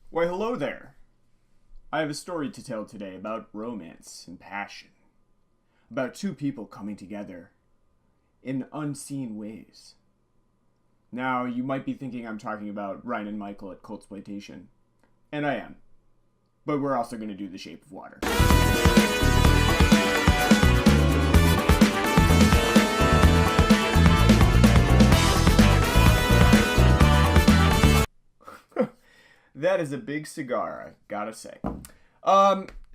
Why, hello there. I have a story to tell today about romance and passion. About two people coming together in unseen ways. Now, you might be thinking I'm talking about Ryne and Michael at Cultsploitation. And I am. But we're also going to do The Shape of Water. That is a big cigar, I gotta say.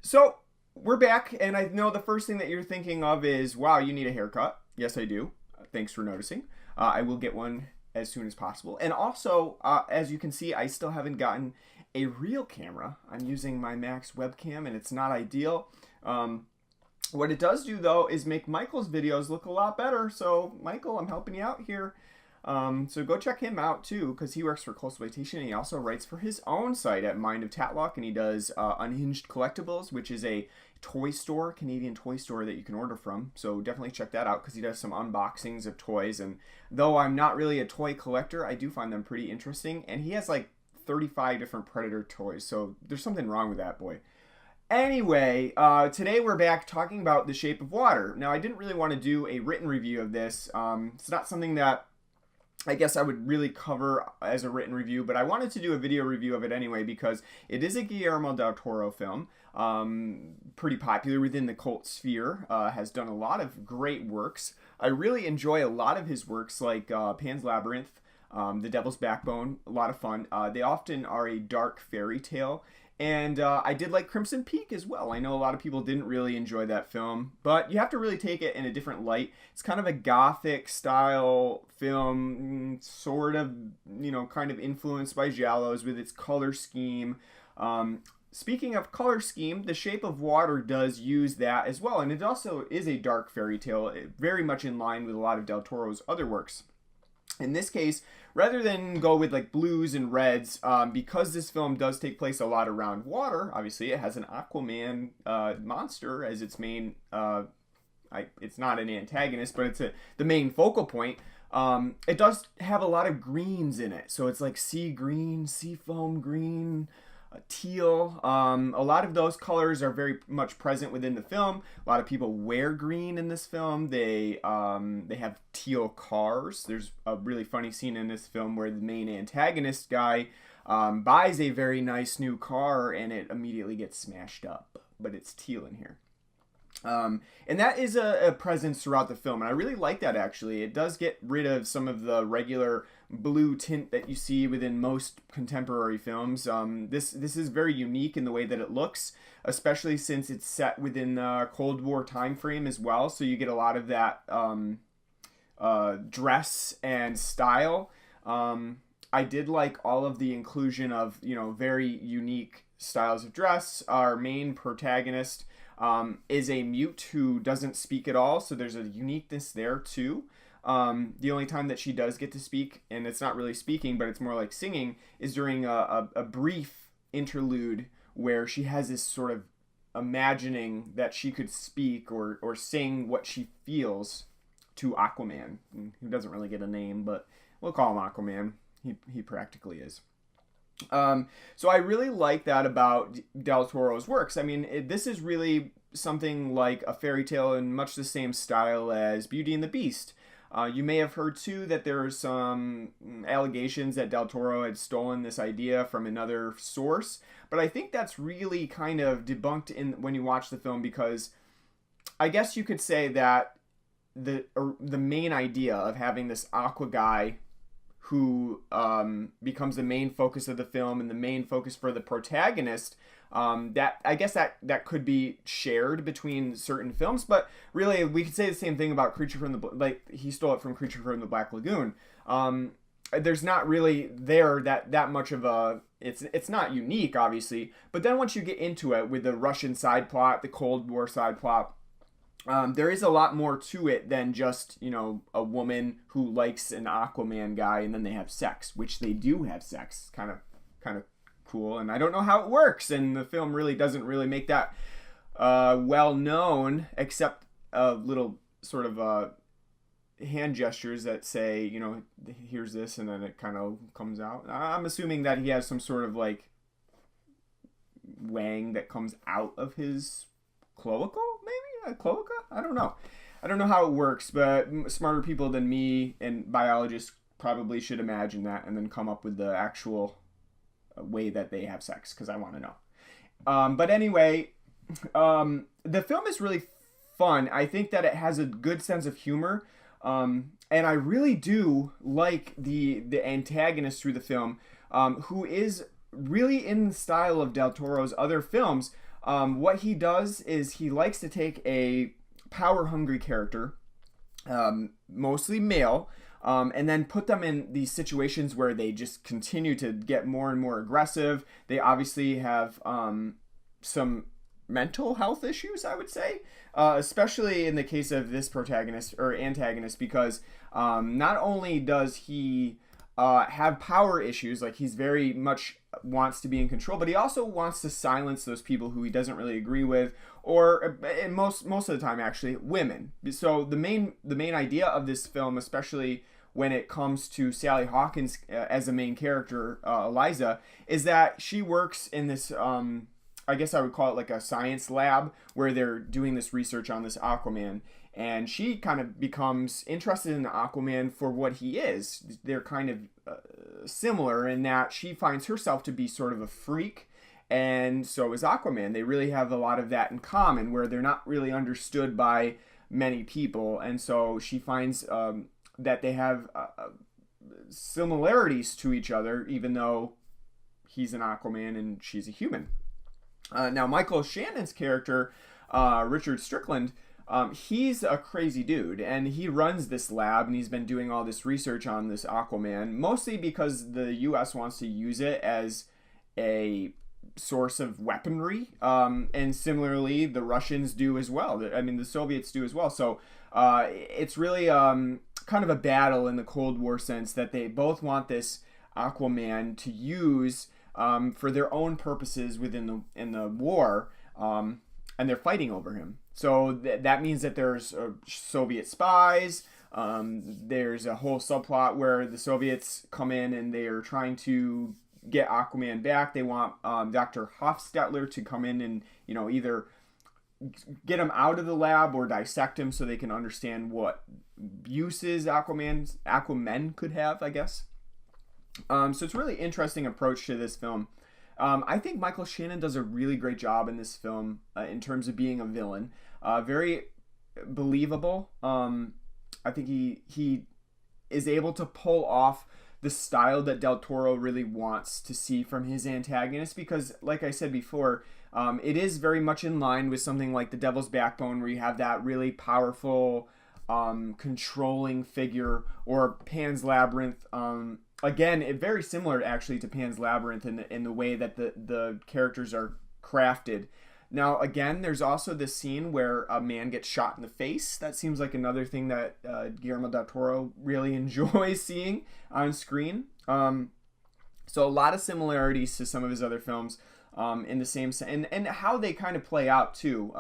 So we're back, and I know the first thing that you're thinking of is, wow, you need a haircut. Yes, I do. Thanks for noticing. I will get one as soon as possible. And also, as you can see, I still haven't gotten a real camera. I'm using my Max webcam, and it's not ideal. What it does do, though, is make Michael's videos look a lot better. So, Michael, I'm helping you out here. So go check him out too, because he works for Cultsploitation, and he also writes for his own site at Mind of Tatlock, and he does Unhinged Collectibles, which is a toy store, Canadian toy store that you can order from. So definitely check that out, because he does some unboxings of toys. And though I'm not really a toy collector, I do find them pretty interesting. And he has like 35 different Predator toys, so there's something wrong with that boy. Anyway, today we're back talking about The Shape of Water. Now, I didn't really want to do a written review of this. It's not something that I guess I would really cover as a written review, but I wanted to do a video review of it anyway because it is a Guillermo del Toro film, pretty popular within the cult sphere, has done a lot of great works. I really enjoy a lot of his works like Pan's Labyrinth, The Devil's Backbone, a lot of fun. They often are a dark fairy tale. And I did like Crimson Peak as well. I know a lot of people didn't really enjoy that film, but you have to really take it in a different light. It's kind of a gothic style film, sort of, kind of influenced by giallos with its color scheme. Speaking of color scheme, The Shape of Water does use that as well, and it also is a dark fairy tale, very much in line with a lot of Del Toro's other works. In this case, rather than go with like blues and reds, because this film does take place a lot around water, obviously it has an Aquaman monster as its main, it's not an antagonist, but it's the main focal point. It does have a lot of greens in it. So it's like sea green, sea foam green, teal. A lot of those colors are very much present within the film. A lot of people wear green in this film. They have teal cars. There's a really funny scene in this film where the main antagonist guy buys a very nice new car and it immediately gets smashed up, but it's teal in here. And that is a presence throughout the film, and I really like that actually. It does get rid of some of the regular blue tint that you see within most contemporary films. This is very unique in the way that it looks, especially since it's set within the Cold War time frame as well, so you get a lot of that dress and style. I did like all of the inclusion of, very unique styles of dress. Our main protagonist is a mute who doesn't speak at all, so there's a uniqueness there too. The only time that she does get to speak, and it's not really speaking, but it's more like singing, is during a brief interlude where she has this sort of imagining that she could speak or sing what she feels to Aquaman, who doesn't really get a name, but we'll call him Aquaman. He practically is. So I really like that about Del Toro's works. I mean, this is really something like a fairy tale in much the same style as Beauty and the Beast. You may have heard too that there are some allegations that Del Toro had stolen this idea from another source, but I think that's really kind of debunked when you watch the film, because I guess you could say that the main idea of having this aqua guy who becomes the main focus of the film and the main focus for the protagonist, that I guess that could be shared between certain films, but really we could say the same thing about Creature from the, like he stole it from Creature from the Black Lagoon. There's not really that much of a, it's not unique obviously, but then once you get into it with the Russian side plot, the Cold War side plot, there is a lot more to it than just, a woman who likes an Aquaman guy and then they have sex, which they do have sex. Kind of cool. And I don't know how it works. And the film really doesn't really make that well known, except a little sort of hand gestures that say, here's this, and then it kind of comes out. I'm assuming that he has some sort of like wang that comes out of his cloaca, maybe? A cloaca? I don't know. I don't know how it works, but smarter people than me and biologists probably should imagine that and then come up with the actual way that they have sex, because I want to know. But anyway, the film is really fun. I think that it has a good sense of humor, and I really do like the antagonist through the film, who is really in the style of Del Toro's other films. What he does is he likes to take a power-hungry character, mostly male, and then put them in these situations where they just continue to get more and more aggressive. They obviously have some mental health issues, I would say, especially in the case of this protagonist or antagonist, because not only does he have power issues, like he's very much wants to be in control, but he also wants to silence those people who he doesn't really agree with, or and most of the time actually women. So the main idea of this film, especially when it comes to Sally Hawkins as the main character, Eliza, is that she works in this I guess I would call it like a science lab where they're doing this research on this Aquaman, and she kind of becomes interested in Aquaman for what he is. They're kind of similar in that she finds herself to be sort of a freak, and so is Aquaman. They really have a lot of that in common, where they're not really understood by many people, and so she finds that they have similarities to each other, even though he's an Aquaman and she's a human. Now, Michael Shannon's character, Richard Strickland, he's a crazy dude, and he runs this lab, and he's been doing all this research on this Aquaman, mostly because the U.S. wants to use it as a source of weaponry, and similarly, the Russians do as well. I mean, the Soviets do as well. So it's really kind of a battle in the Cold War sense that they both want this Aquaman to use for their own purposes within the war, and they're fighting over him. So that means that there's Soviet spies. There's a whole subplot where the Soviets come in and they are trying to get Aquaman back. They want Dr. Hofstetler to come in and either get him out of the lab or dissect him so they can understand what uses Aquaman could have, I guess. So it's a really interesting approach to this film. I think Michael Shannon does a really great job in this film in terms of being a villain. Very believable. I think he is able to pull off the style that Del Toro really wants to see from his antagonist, because, like I said before, it is very much in line with something like The Devil's Backbone, where you have that really powerful, controlling figure, or Pan's Labyrinth. Again, very similar actually to Pan's Labyrinth in the way that the characters are crafted. Now, again, there's also this scene where a man gets shot in the face. That seems like another thing that Guillermo del Toro really enjoys seeing on screen. So a lot of similarities to some of his other films in the same sense, and how they kind of play out too.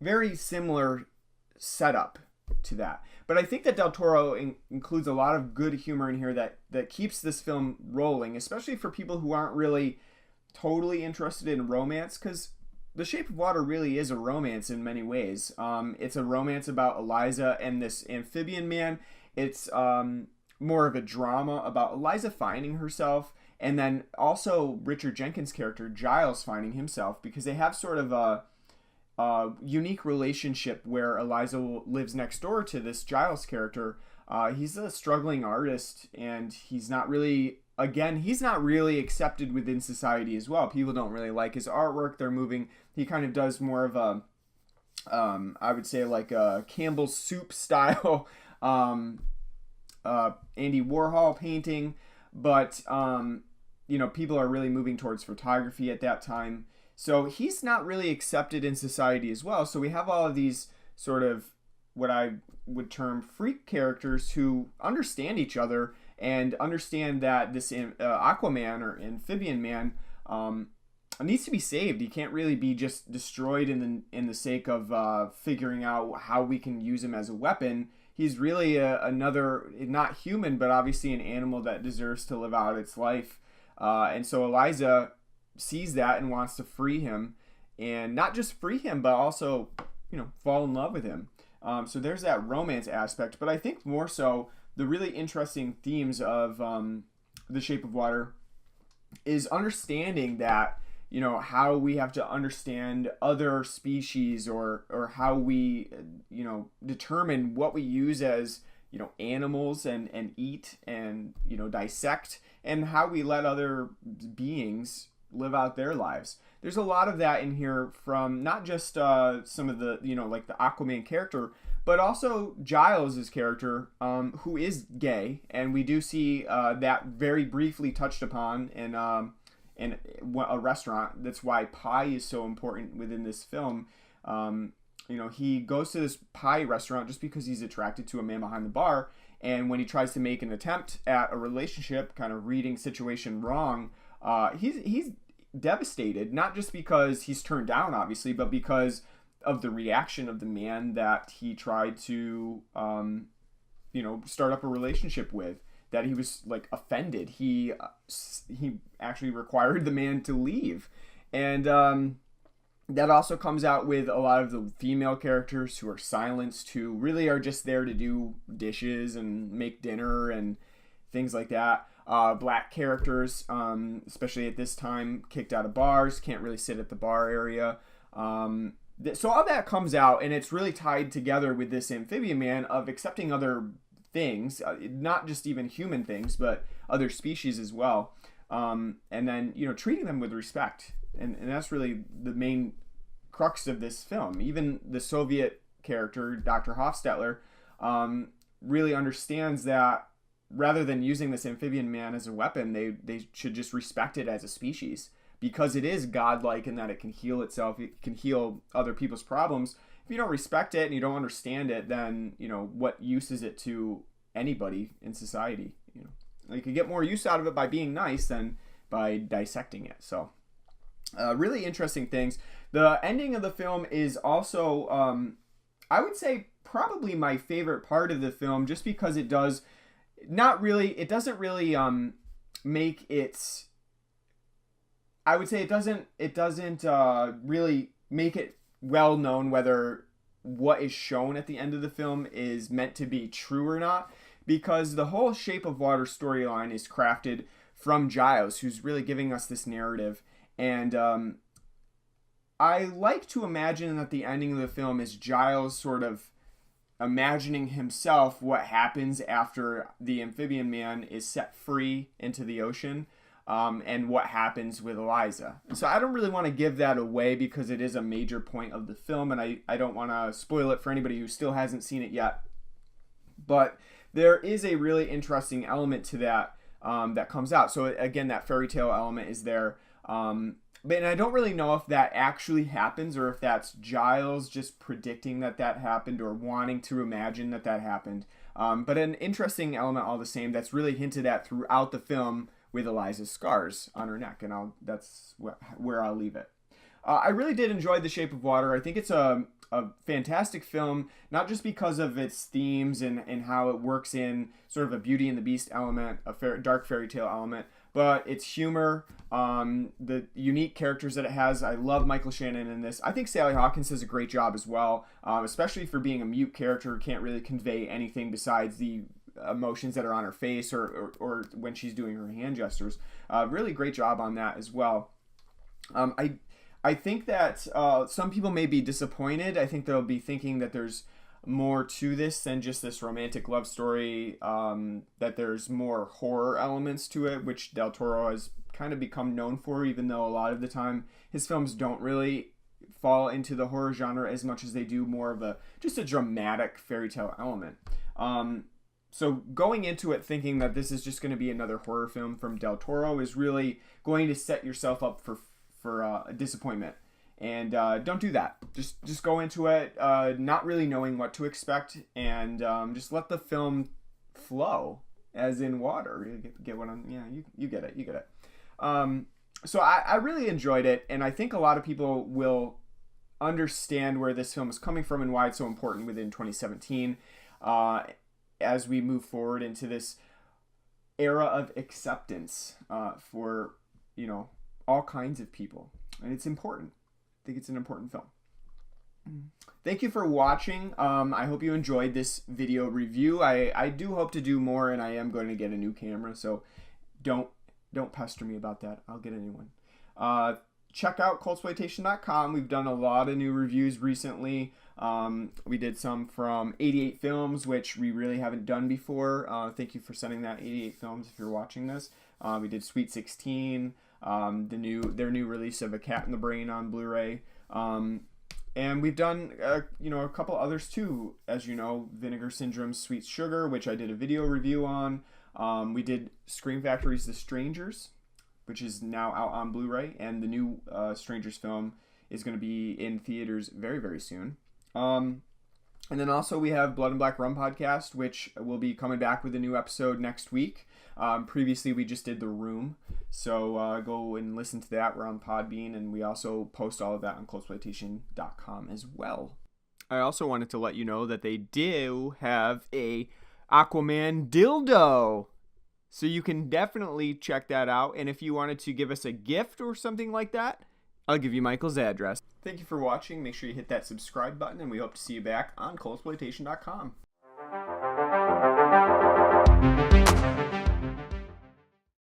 Very similar setup to that. But I think that Del Toro includes a lot of good humor in here that keeps this film rolling, especially for people who aren't really totally interested in romance, because The Shape of Water really is a romance in many ways. It's a romance about Eliza and this amphibian man. It's more of a drama about Eliza finding herself, and then also Richard Jenkins' character, Giles, finding himself, because they have sort of a unique relationship where Eliza lives next door to this Giles character. He's a struggling artist, and he's not really accepted within society as well. People don't really like his artwork. They're moving. He kind of does more of a, I would say like a Campbell's Soup style, Andy Warhol painting. But, people are really moving towards photography at that time. So he's not really accepted in society as well. So we have all of these sort of what I would term freak characters who understand each other and understand that this Aquaman or amphibian man needs to be saved. He can't really be just destroyed in the sake of figuring out how we can use him as a weapon. He's really another, not human, but obviously an animal that deserves to live out its life And so Eliza sees that and wants to free him, and not just free him, but also, fall in love with him. So there's that romance aspect. But I think more so, the really interesting themes of The Shape of Water is understanding that, how we have to understand other species, or how we, determine what we use as, animals and eat and, dissect, and how we let other beings live out their lives. There's a lot of that in here, from not just some of the, like the Aquaman character, but also Giles' character, who is gay, and we do see that very briefly touched upon in a restaurant. That's why pie is so important within this film. He goes to this pie restaurant just because he's attracted to a man behind the bar, and when he tries to make an attempt at a relationship, kind of reading situation wrong, he's devastated, not just because he's turned down, obviously, but because of the reaction of the man that he tried to, start up a relationship with, that he was like offended. He actually required the man to leave. And that also comes out with a lot of the female characters who are silenced, who really are just there to do dishes and make dinner and things like that. Black characters, especially at this time, kicked out of bars, can't really sit at the bar area. So all that comes out, and it's really tied together with this amphibian man of accepting other things, not just even human things, but other species as well. And then, treating them with respect. And that's really the main crux of this film. Even the Soviet character, Dr. Hofstetler, really understands that rather than using this amphibian man as a weapon, they should just respect it as a species, because it is godlike in that it can heal itself, it can heal other people's problems. If you don't respect it and you don't understand it, then, what use is it to anybody in society? You could get more use out of it by being nice than by dissecting it. So, really interesting things. The ending of the film is also, I would say, probably my favorite part of the film, just because it doesn't really make its, I would say it doesn't really make it well known whether what is shown at the end of the film is meant to be true or not, because the whole Shape of Water storyline is crafted from Giles, who's really giving us this narrative. And I like to imagine that the ending of the film is Giles sort of imagining himself what happens after the amphibian man is set free into the ocean, and what happens with Eliza. So I don't really want to give that away, because it is a major point of the film, and I don't want to spoil it for anybody who still hasn't seen it yet. But there is a really interesting element to that that comes out. So again, that fairy tale element is there. But I don't really know if that actually happens, or if that's Giles just predicting that happened, or wanting to imagine that happened. But an interesting element all the same that's really hinted at throughout the film with Eliza's scars on her neck. And that's where I'll leave it. I really did enjoy The Shape of Water. I think it's a fantastic film, not just because of its themes and how it works in sort of a Beauty and the Beast element, a dark fairy tale element, but its humor, the unique characters that it has. I love Michael Shannon in this. I think Sally Hawkins does a great job as well, especially for being a mute character who can't really convey anything besides the emotions that are on her face or when she's doing her hand gestures. Really great job on that as well. I think that some people may be disappointed. I think they'll be thinking that there's more to this than just this romantic love story, that there's more horror elements to it, which Del Toro has kind of become known for, even though a lot of the time his films don't really fall into the horror genre as much as they do more of just a dramatic fairy tale element. So going into it thinking that this is just going to be another horror film from Del Toro is really going to set yourself up for a disappointment. And don't do that. Just go into it not really knowing what to expect, and just let the film flow, as in water. You get what I'm... Yeah, you get it. You get it. So I really enjoyed it, and I think a lot of people will understand where this film is coming from and why it's so important within 2017 as we move forward into this era of acceptance for, all kinds of people. And it's important. I think it's an important film. Thank you for watching. I hope you enjoyed this video review. I do hope to do more, and I am going to get a new camera, so don't pester me about that. I'll get a new one. Check out cultsploitation.com. We've done a lot of new reviews recently. We did some from 88 Films, which we really haven't done before. Thank you for sending that, 88 Films, if you're watching this. We did Sweet 16, their new release of A Cat in the Brain on Blu-ray. And we've done, a couple others too. As you know, Vinegar Syndrome's Sweet Sugar, which I did a video review on. We did Scream Factory's The Strangers, which is now out on Blu-ray. And the new Strangers film is going to be in theaters very, very soon. And then also we have Blood and Black Rum podcast, which will be coming back with a new episode next week. Previously, we just did The Room, so go and listen to that. We're on Podbean, and we also post all of that on cultsploitation.com as well. I also wanted to let you know that they do have a Aquaman dildo, so you can definitely check that out. And if you wanted to give us a gift or something like that, I'll give you Michael's address. Thank you for watching. Make sure you hit that subscribe button, and we hope to see you back on cultsploitation.com.